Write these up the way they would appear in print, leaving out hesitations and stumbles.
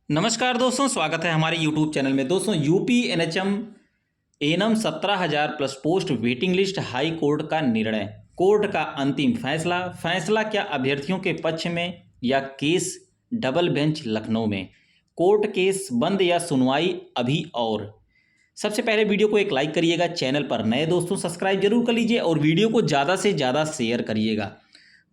नमस्कार दोस्तों, स्वागत है हमारे YouTube चैनल में। दोस्तों, UP NHM annum 17,000 plus post waiting list, high court का निर्णय, कोर्ट का अंतिम फैसला क्या अभ्यर्थियों के पक्ष में या केस डबल बेंच लखनऊ में, कोर्ट केस बंद या सुनवाई अभी और। सबसे पहले वीडियो को एक लाइक करिएगा, चैनल पर नए दोस्तों सब्सक्राइब जरूर कर लीजिए और वीडियो को ज़्यादा से ज़्यादा शेयर करिएगा।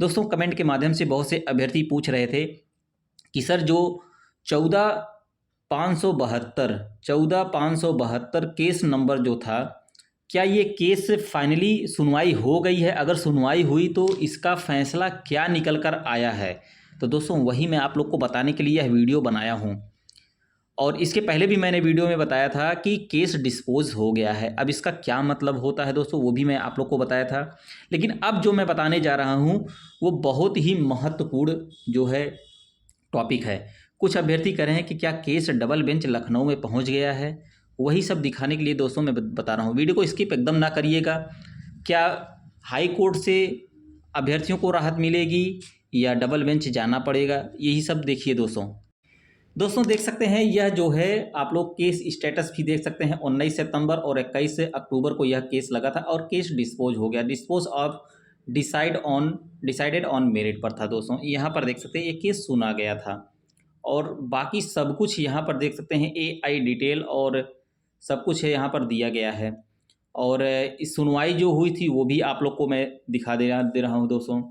दोस्तों, कमेंट के माध्यम से बहुत से अभ्यर्थी पूछ रहे थे कि सर जो 14,572 केस नंबर जो था, क्या ये केस फाइनली सुनवाई हो गई है? अगर सुनवाई हुई तो इसका फैसला क्या निकल कर आया है? तो दोस्तों, वही मैं आप लोग को बताने के लिए यह वीडियो बनाया हूँ। और इसके पहले भी मैंने वीडियो में बताया था कि केस डिस्पोज हो गया है। अब इसका क्या मतलब होता है दोस्तों, वो भी मैं आप लोग को बताया था। लेकिन अब जो मैं बताने जा रहा हूँ वो बहुत ही महत्वपूर्ण जो है टॉपिक है। कुछ अभ्यर्थी कह रहे हैं कि क्या केस डबल बेंच लखनऊ में पहुंच गया है। वही सब दिखाने के लिए दोस्तों मैं बता रहा हूं। वीडियो को स्किप एकदम ना करिएगा। क्या हाई कोर्ट से अभ्यर्थियों को राहत मिलेगी या डबल बेंच जाना पड़ेगा, यही सब देखिए दोस्तों देख सकते हैं यह जो है, आप लोग केस स्टेटस भी देख सकते हैं। 19 सितंबर और 21 अक्टूबर को यह केस लगा था और केस डिस्पोज हो गया। Dispose of decided on merit पर था दोस्तों। यहाँ पर देख सकते हैं ये केस सुना गया था और बाकी सब कुछ यहाँ पर देख सकते हैं AI डिटेल और सब कुछ है यहाँ पर दिया गया है। और इस सुनवाई जो हुई थी वो भी आप लोग को मैं दिखा दे रहा हूँ दोस्तों।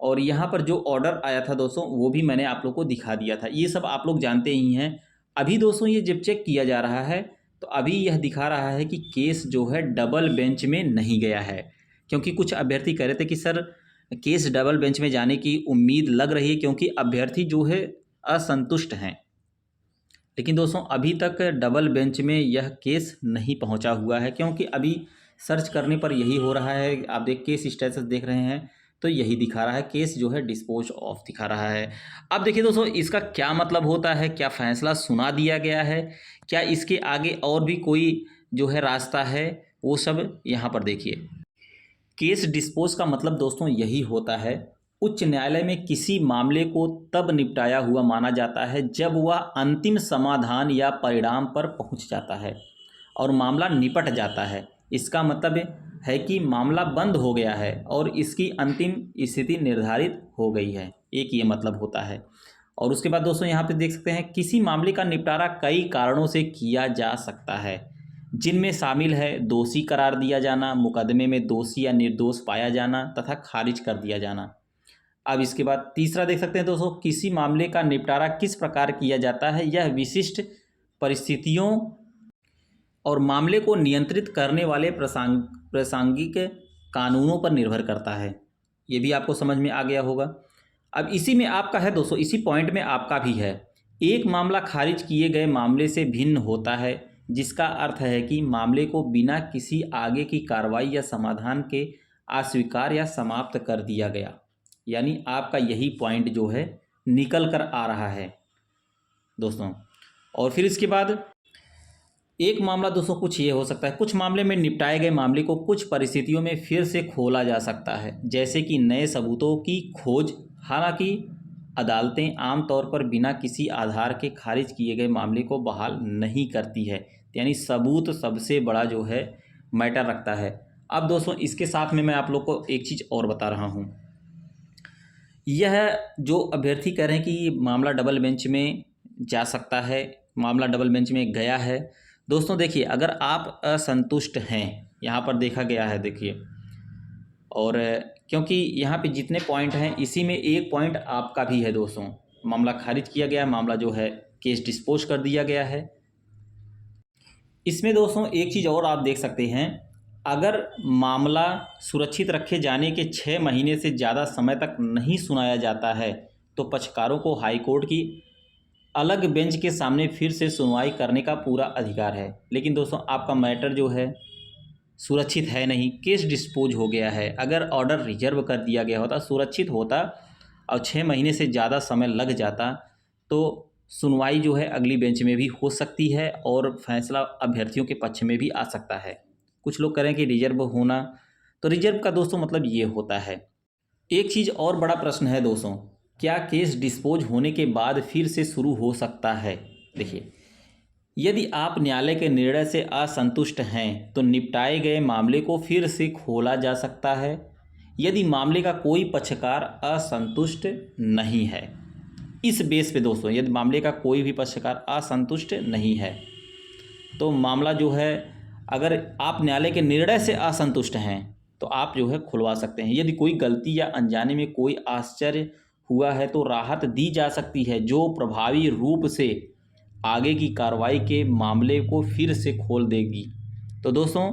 और यहाँ पर जो ऑर्डर आया था दोस्तों वो भी मैंने आप लोग को दिखा दिया था। ये सब आप लोग जानते ही हैं। अभी दोस्तों ये जब चेक किया जा रहा है तो अभी यह दिखा रहा है कि केस जो है डबल बेंच में नहीं गया है, क्योंकि कुछ अभ्यर्थी कह रहे थे कि सर केस डबल बेंच में जाने की उम्मीद लग रही है क्योंकि अभ्यर्थी जो है असंतुष्ट हैं। लेकिन दोस्तों अभी तक डबल बेंच में यह केस नहीं पहुंचा हुआ है, क्योंकि अभी सर्च करने पर यही हो रहा है। आप देख केस स्टेटस देख रहे हैं तो यही दिखा रहा है, केस जो है डिस्पोज ऑफ दिखा रहा है। अब देखिए दोस्तों, इसका क्या मतलब होता है? क्या फैसला सुना दिया गया है? क्या इसके आगे और भी कोई जो है रास्ता है? वो सब यहाँ पर देखिए। केस डिस्पोज का मतलब दोस्तों यही होता है, उच्च न्यायालय में किसी मामले को तब निपटाया हुआ माना जाता है जब वह अंतिम समाधान या परिणाम पर पहुंच जाता है और मामला निपट जाता है। इसका मतलब है कि मामला बंद हो गया है और इसकी अंतिम स्थिति निर्धारित हो गई है। एक ये मतलब होता है। और उसके बाद दोस्तों यहाँ पे देख सकते हैं किसी मामले का निपटारा कई कारणों से किया जा सकता है, जिनमें शामिल है दोषी करार दिया जाना, मुकदमे में दोषी या निर्दोष पाया जाना तथा खारिज कर दिया जाना। अब इसके बाद तीसरा देख सकते हैं दोस्तों, किसी मामले का निपटारा किस प्रकार किया जाता है, यह विशिष्ट परिस्थितियों और मामले को नियंत्रित करने वाले प्रासंगिक कानूनों पर निर्भर करता है। ये भी आपको समझ में आ गया होगा। अब इसी में आपका है दोस्तों, इसी पॉइंट में आपका भी है। एक मामला खारिज किए गए मामले से भिन्न होता है, जिसका अर्थ है कि मामले को बिना किसी आगे की कार्रवाई या समाधान के अस्वीकार या समाप्त कर दिया गया। यानी आपका यही पॉइंट जो है निकल कर आ रहा है दोस्तों। और फिर इसके बाद एक मामला दोस्तों कुछ ये हो सकता है, कुछ मामले में निपटाए गए मामले को कुछ परिस्थितियों में फिर से खोला जा सकता है, जैसे कि नए सबूतों की खोज। हालांकि अदालतें आमतौर पर बिना किसी आधार के खारिज किए गए मामले को बहाल नहीं करती है। यानी सबूत सबसे बड़ा जो है मैटर रखता है। अब दोस्तों इसके साथ में मैं आप लोग को एक चीज़ और बता रहा हूँ। यह जो अभ्यर्थी कह रहे हैं कि मामला डबल बेंच में जा सकता है, मामला डबल बेंच में गया है। दोस्तों देखिए, अगर आप असंतुष्ट हैं, यहाँ पर देखा गया है देखिए, और क्योंकि यहाँ पे जितने पॉइंट हैं इसी में एक पॉइंट आपका भी है दोस्तों। मामला खारिज किया गया, मामला जो है केस डिस्पोज कर दिया गया है। इसमें दोस्तों एक चीज़ और आप देख सकते हैं, अगर मामला सुरक्षित रखे जाने के 6 महीने से ज़्यादा समय तक नहीं सुनाया जाता है तो पक्षकारों को हाईकोर्ट की अलग बेंच के सामने फिर से सुनवाई करने का पूरा अधिकार है। लेकिन दोस्तों आपका मैटर जो है सुरक्षित है नहीं, केस डिस्पोज हो गया है। अगर ऑर्डर रिजर्व कर दिया गया होता, सुरक्षित होता और 6 महीने से ज़्यादा समय लग जाता तो सुनवाई जो है अगली बेंच में भी हो सकती है और फैसला अभ्यर्थियों के पक्ष में भी आ सकता है। कुछ लोग करें कि रिजर्व होना, तो रिजर्व का दोस्तों मतलब ये होता है। एक चीज़ और बड़ा प्रश्न है दोस्तों, क्या केस डिस्पोज होने के बाद फिर से शुरू हो सकता है? देखिए, यदि आप न्यायालय के निर्णय से असंतुष्ट हैं तो निपटाए गए मामले को फिर से खोला जा सकता है यदि मामले का कोई पक्षकार असंतुष्ट नहीं है। इस बेस पे दोस्तों, यदि मामले का कोई भी पक्षकार असंतुष्ट नहीं है तो मामला जो है, अगर आप न्यायालय के निर्णय से असंतुष्ट हैं तो आप जो है खुलवा सकते हैं। यदि कोई गलती या अनजाने में कोई आश्चर्य हुआ है तो राहत दी जा सकती है, जो प्रभावी रूप से आगे की कार्रवाई के मामले को फिर से खोल देगी। तो दोस्तों,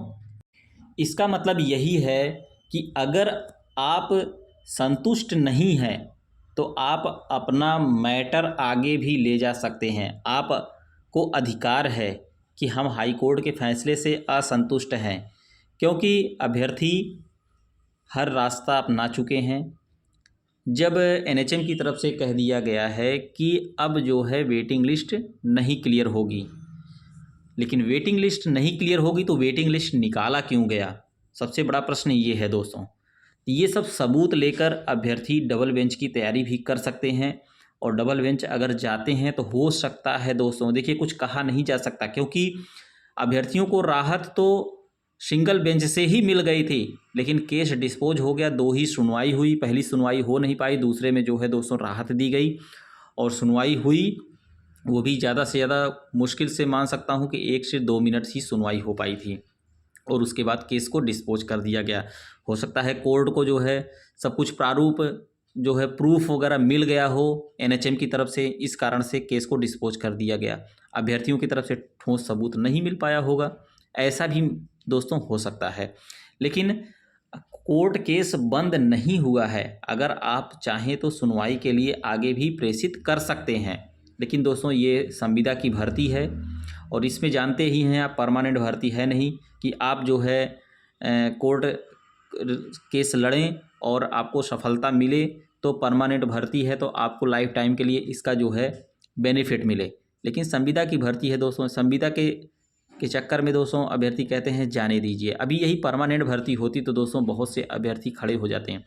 इसका मतलब यही है कि अगर आप संतुष्ट नहीं हैं तो आप अपना मैटर आगे भी ले जा सकते हैं। आपको अधिकार है कि हम हाई कोर्ट के फैसले से असंतुष्ट हैं, क्योंकि अभ्यर्थी हर रास्ता अपना चुके हैं। जब एनएचएम की तरफ से कह दिया गया है कि अब जो है वेटिंग लिस्ट नहीं क्लियर होगी, लेकिन वेटिंग लिस्ट नहीं क्लियर होगी तो वेटिंग लिस्ट निकाला क्यों गया? सबसे बड़ा प्रश्न ये है दोस्तों। ये सब सबूत लेकर अभ्यर्थी डबल बेंच की तैयारी भी कर सकते हैं, और डबल बेंच अगर जाते हैं तो हो सकता है दोस्तों, देखिए कुछ कहा नहीं जा सकता, क्योंकि अभ्यर्थियों को राहत तो सिंगल बेंच से ही मिल गई थी, लेकिन केस डिस्पोज हो गया। 2 ही सुनवाई हुई, पहली सुनवाई हो नहीं पाई, दूसरे में जो है दोस्तों राहत दी गई, और सुनवाई हुई वो भी ज़्यादा से ज़्यादा मुश्किल से मान सकता हूँ कि 1 से 2 मिनट ही सुनवाई हो पाई थी, और उसके बाद केस को डिस्पोज कर दिया गया। हो सकता है कोर्ट को जो है सब कुछ प्रारूप जो है प्रूफ वगैरह मिल गया हो एनएचएम की तरफ से, इस कारण से केस को डिस्पोज कर दिया गया। अभ्यर्थियों की तरफ से ठोस सबूत नहीं मिल पाया होगा, ऐसा भी दोस्तों हो सकता है। लेकिन कोर्ट केस बंद नहीं हुआ है, अगर आप चाहें तो सुनवाई के लिए आगे भी प्रेषित कर सकते हैं। लेकिन दोस्तों, ये संविदा की भर्ती है, और इसमें जानते ही हैं आप, परमानेंट भर्ती है नहीं कि आप जो है कोर्ट केस लड़ें और आपको सफलता मिले तो परमानेंट भर्ती है, तो आपको लाइफ टाइम के लिए इसका जो है बेनिफिट मिले। लेकिन संविदा की भर्ती है दोस्तों, संविदा के चक्कर में दोस्तों अभ्यर्थी कहते हैं जाने दीजिए। अभी यही परमानेंट भर्ती होती तो दोस्तों बहुत से अभ्यर्थी खड़े हो जाते हैं,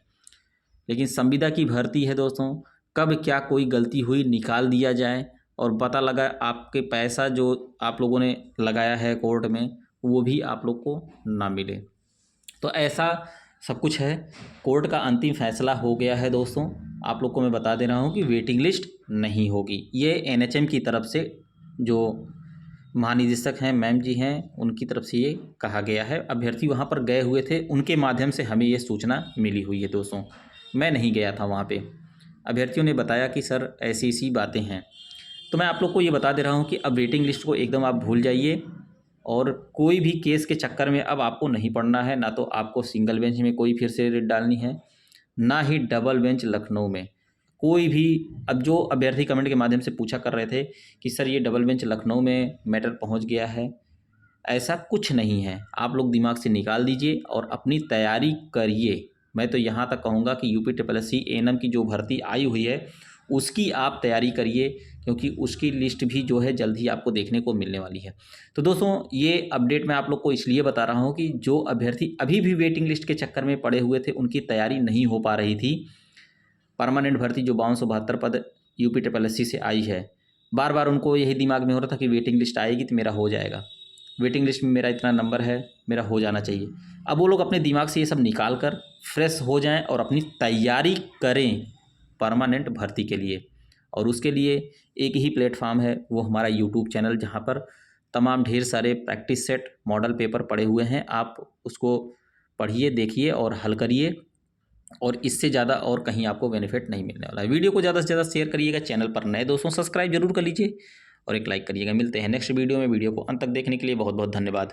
लेकिन संविदा की भर्ती है दोस्तों, कब क्या कोई गलती हुई निकाल दिया जाए, और पता लगा आपके पैसा जो आप लोगों ने लगाया है कोर्ट में वो भी आप लोग को ना मिले। तो ऐसा सब कुछ है। कोर्ट का अंतिम फैसला हो गया है दोस्तों। आप लोग को मैं बता दे रहा हूँ कि वेटिंग लिस्ट नहीं होगी। ये एनएचएम की तरफ से जो महानिदेशक हैं, मैम जी हैं, उनकी तरफ से ये कहा गया है। अभ्यर्थी वहाँ पर गए हुए थे, उनके माध्यम से हमें ये सूचना मिली हुई है दोस्तों। मैं नहीं गया था वहाँ पे। अभ्यर्थियों ने बताया कि सर ऐसी ऐसी बातें हैं। तो मैं आप लोग को ये बता दे रहा हूँ कि अब वेटिंग लिस्ट को एकदम आप भूल जाइए, और कोई भी केस के चक्कर में अब आपको नहीं पड़ना है। ना तो आपको सिंगल बेंच में कोई फिर से रेट डालनी है, ना ही डबल बेंच लखनऊ में कोई भी। अब जो अभ्यर्थी कमेंट के माध्यम से पूछा कर रहे थे कि सर ये डबल बेंच लखनऊ में मैटर पहुंच गया है, ऐसा कुछ नहीं है। आप लोग दिमाग से निकाल दीजिए और अपनी तैयारी करिए। मैं तो यहाँ तक कहूँगा कि UPSSC एएनएम की जो भर्ती आई हुई है उसकी आप तैयारी करिए, क्योंकि उसकी लिस्ट भी जो है जल्द ही आपको देखने को मिलने वाली है। तो दोस्तों, ये अपडेट मैं आप लोग को इसलिए बता रहा हूँ कि जो अभ्यर्थी अभी भी वेटिंग लिस्ट के चक्कर में पड़े हुए थे, उनकी तैयारी नहीं हो पा रही थी। परमानेंट भर्ती जो 5272 पद UPSSC से आई है, बार बार उनको यही दिमाग में हो रहा था कि वेटिंग लिस्ट आएगी तो मेरा हो जाएगा, वेटिंग लिस्ट में मेरा इतना नंबर है, मेरा हो जाना चाहिए। अब वो लोग अपने दिमाग से ये सब निकाल कर फ्रेश हो जाएं और अपनी तैयारी करें परमानेंट भर्ती के लिए। और उसके लिए एक ही प्लेटफार्म है, वो हमारा यूट्यूब चैनल, जहाँ पर तमाम ढेर सारे प्रैक्टिस सेट मॉडल पेपर पड़े हुए हैं। आप उसको पढ़िए, देखिए और हल करिए, और इससे ज़्यादा और कहीं आपको बेनिफिट नहीं मिलने वाला है। वीडियो को ज़्यादा से ज़्यादा शेयर करिएगा। चैनल पर नए दोस्तों सब्सक्राइब जरूर कर लीजिए और एक लाइक करिएगा। मिलते हैं नेक्स्ट वीडियो में। वीडियो को अंत तक देखने के लिए बहुत बहुत धन्यवाद।